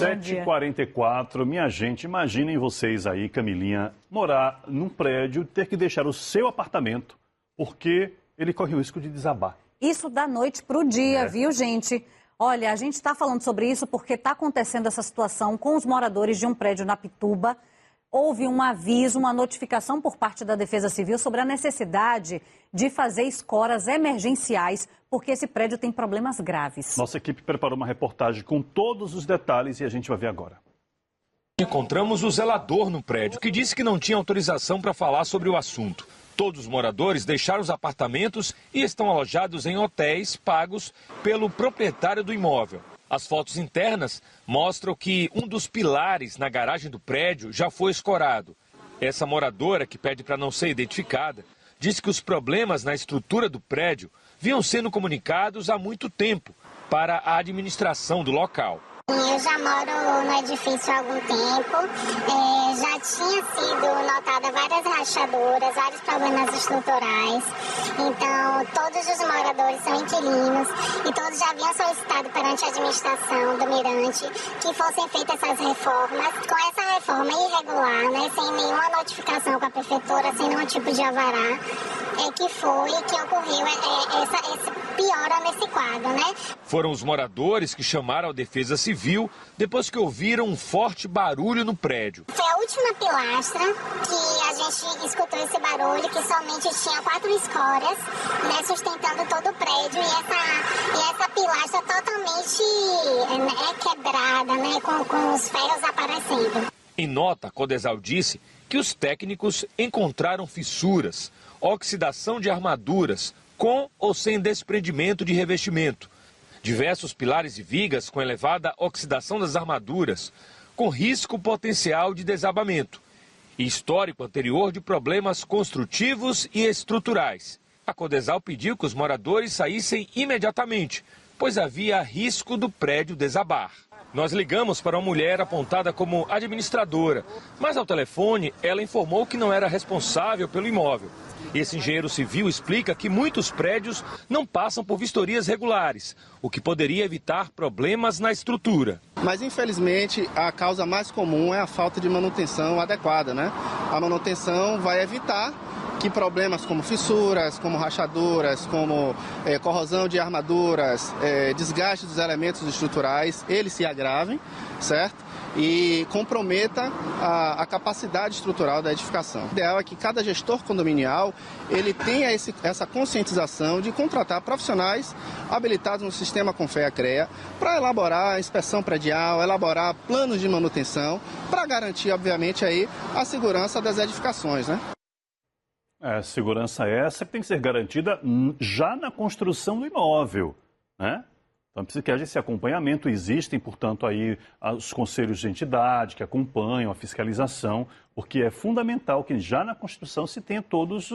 7h44, minha gente, imaginem vocês aí, Camilinha, morar num prédio, ter que deixar o seu apartamento, porque ele corre o risco de desabar. Isso da noite para o dia, viu, gente? Olha, a gente está falando sobre isso porque está acontecendo essa situação com os moradores de um prédio na Pituba. Houve um aviso, uma notificação por parte da Defesa Civil sobre a necessidade de fazer escoras emergenciais, porque esse prédio tem problemas graves. Nossa equipe preparou uma reportagem com todos os detalhes e a gente vai ver agora. Encontramos o zelador no prédio, que disse que não tinha autorização para falar sobre o assunto. Todos os moradores deixaram os apartamentos e estão alojados em hotéis pagos pelo proprietário do imóvel. As fotos internas mostram que um dos pilares na garagem do prédio já foi escorado. Essa moradora, que pede para não ser identificada, disse que os problemas na estrutura do prédio vinham sendo comunicados há muito tempo para a administração do local. Eu já moro no edifício há algum tempo, já tinha sido notada várias rachaduras, vários problemas estruturais, então todos os moradores são inquilinos e todos já haviam solicitado perante a administração do Mirante que fossem feitas essas reformas. Com essa reforma irregular, né, sem nenhuma notificação com a prefeitura, sem nenhum tipo de alvará, que ocorreu essa piora nesse quadro, né? Foram os moradores que chamaram a Defesa Civil depois que ouviram um forte barulho no prédio. Foi a última pilastra que a gente escutou esse barulho, que somente tinha 4 escoras, né, sustentando todo o prédio, e essa pilastra totalmente quebrada, né, com os ferros aparecendo. Em nota, a Codesal disse que os técnicos encontraram fissuras, oxidação de armaduras, com ou sem desprendimento de revestimento. Diversos pilares e vigas com elevada oxidação das armaduras, com risco potencial de desabamento. E histórico anterior de problemas construtivos e estruturais. A Codesal pediu que os moradores saíssem imediatamente, pois havia risco do prédio desabar. Nós ligamos para uma mulher apontada como administradora, mas ao telefone ela informou que não era responsável pelo imóvel. Esse engenheiro civil explica que muitos prédios não passam por vistorias regulares, o que poderia evitar problemas na estrutura. Mas, infelizmente, a causa mais comum é a falta de manutenção adequada, né? A manutenção vai evitar que problemas como fissuras, como rachaduras, como corrosão de armaduras, desgaste dos elementos estruturais, eles se agravem, certo? E comprometa a capacidade estrutural da edificação. O ideal é que cada gestor condominial ele tenha essa conscientização de contratar profissionais habilitados no sistema Confea-CREA para elaborar a inspeção predial, elaborar planos de manutenção, para garantir, obviamente, aí, a segurança das edificações, né? Segurança essa que tem que ser garantida já na construção do imóvel, né? Então precisa que haja esse acompanhamento. Existem, portanto, aí os conselhos de entidade que acompanham a fiscalização, porque é fundamental que já na construção se tenha todos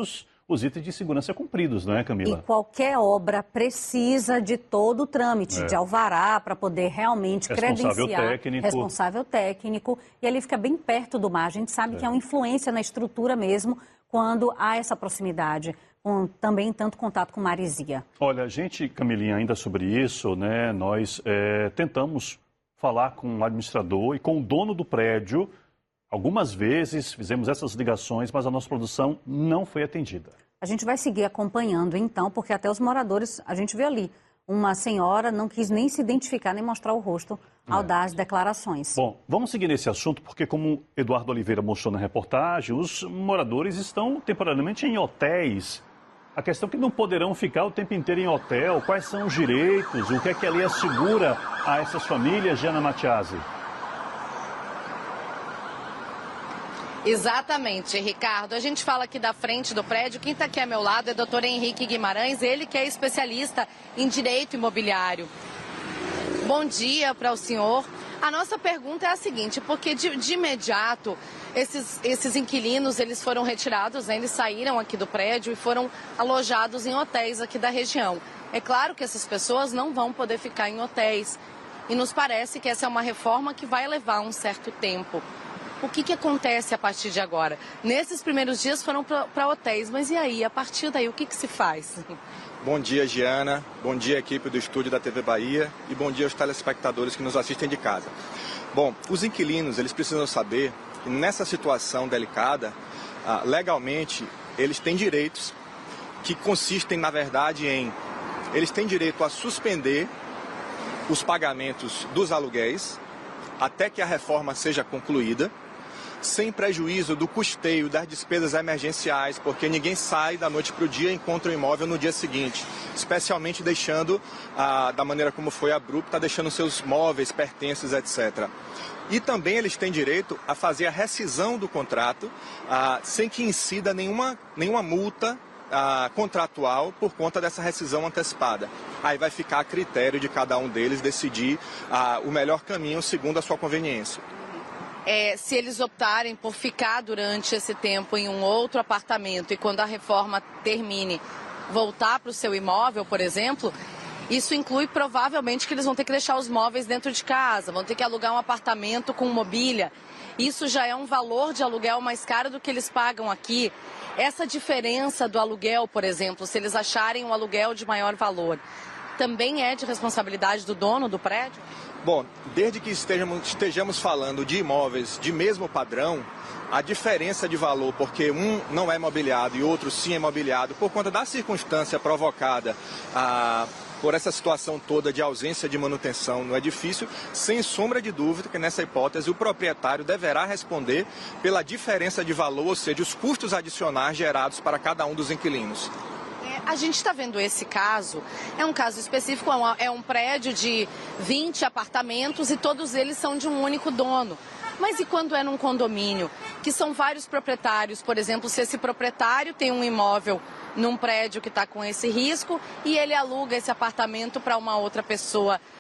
os itens de segurança cumpridos, não é, Camila? E qualquer obra precisa de todo o trâmite, de alvará, para poder realmente credenciar. Responsável técnico. E ali fica bem perto do mar. A gente sabe que é uma influência na estrutura mesmo, quando há essa proximidade, com também tanto contato com maresia. Olha, a gente, Camilinha, ainda sobre isso, né, nós tentamos falar com o administrador e com o dono do prédio. Algumas vezes fizemos essas ligações, mas a nossa produção não foi atendida. A gente vai seguir acompanhando, então, porque até os moradores, a gente vê ali, uma senhora não quis nem se identificar, nem mostrar o rosto ao dar as declarações. Bom, vamos seguir nesse assunto, porque como Eduardo Oliveira mostrou na reportagem, os moradores estão temporariamente em hotéis. A questão é que não poderão ficar o tempo inteiro em hotel. Quais são os direitos? O que é que a lei assegura a essas famílias, Giana Matiasi? Exatamente, Ricardo. A gente fala aqui da frente do prédio. Quem está aqui ao meu lado é o doutor Henrique Guimarães, ele que é especialista em direito imobiliário. Bom dia para o senhor. A nossa pergunta é a seguinte, porque de imediato esses inquilinos eles foram retirados, né? Eles saíram aqui do prédio e foram alojados em hotéis aqui da região. É claro que essas pessoas não vão poder ficar em hotéis e nos parece que essa é uma reforma que vai levar um certo tempo. O que acontece a partir de agora? Nesses primeiros dias foram para hotéis, mas e aí? A partir daí, o que se faz? Bom dia, Giana. Bom dia, equipe do estúdio da TV Bahia. E bom dia aos telespectadores que nos assistem de casa. Bom, os inquilinos, eles precisam saber que nessa situação delicada, legalmente, eles têm direitos que consistem, na verdade, em... Eles têm direito a suspender os pagamentos dos aluguéis até que a reforma seja concluída, sem prejuízo do custeio das despesas emergenciais, porque ninguém sai da noite para o dia e encontra o imóvel no dia seguinte, especialmente deixando, da maneira como foi abrupta, deixando seus móveis, pertences, etc. E também eles têm direito a fazer a rescisão do contrato sem que incida nenhuma multa contratual por conta dessa rescisão antecipada. Aí vai ficar a critério de cada um deles decidir o melhor caminho segundo a sua conveniência. Se eles optarem por ficar durante esse tempo em um outro apartamento e quando a reforma termine, voltar para o seu imóvel, por exemplo, isso inclui provavelmente que eles vão ter que deixar os móveis dentro de casa, vão ter que alugar um apartamento com mobília. Isso já é um valor de aluguel mais caro do que eles pagam aqui. Essa diferença do aluguel, por exemplo, se eles acharem um aluguel de maior valor, também é de responsabilidade do dono do prédio? Bom, desde que estejamos falando de imóveis de mesmo padrão, a diferença de valor, porque um não é mobiliado e outro sim é mobiliado, por conta da circunstância provocada por essa situação toda de ausência de manutenção no edifício, sem sombra de dúvida que nessa hipótese o proprietário deverá responder pela diferença de valor, ou seja, os custos adicionais gerados para cada um dos inquilinos. A gente está vendo esse caso, é um caso específico, é um prédio de 20 apartamentos e todos eles são de um único dono. Mas e quando é num condomínio, que são vários proprietários? Por exemplo, se esse proprietário tem um imóvel num prédio que está com esse risco e ele aluga esse apartamento para uma outra pessoa,